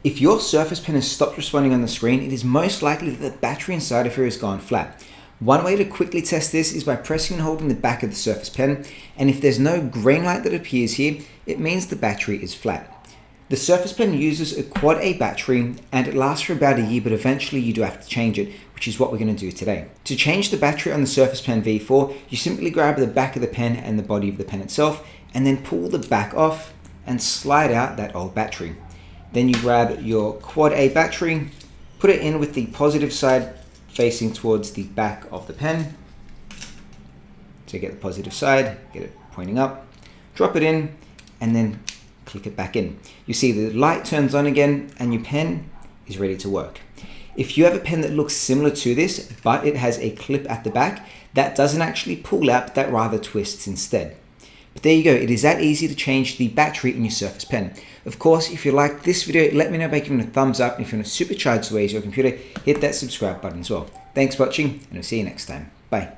If your Surface Pen has stopped responding on the screen, it is most likely that the battery inside of here has gone flat. One way to quickly test this is by pressing and holding the back of the Surface Pen, and if there's no green light that appears here, it means the battery is flat. The Surface Pen uses a Quad A battery and it lasts for about a year, but eventually you do have to change it, which is what we're going to do today. To change the battery on the Surface Pen V4, you simply grab the back of the pen and the body of the pen itself, and then pull the back off and slide out that old battery. Then you grab your Quad A battery, put it in with the positive side facing towards the back of the pen. So get the positive side, get it pointing up, drop it in, and then click it back in. You see the light turns on again and your pen is ready to work. If you have a pen that looks similar to this, but it has a clip at the back, that doesn't actually pull out, that rather twists instead. But there you go, it is that easy to change the battery in your Surface Pen. Of course, if you liked this video, let me know by giving it a thumbs up, and if you want to supercharge the ways your computer, hit that subscribe button as well. Thanks for watching, and I'll see you next time. Bye.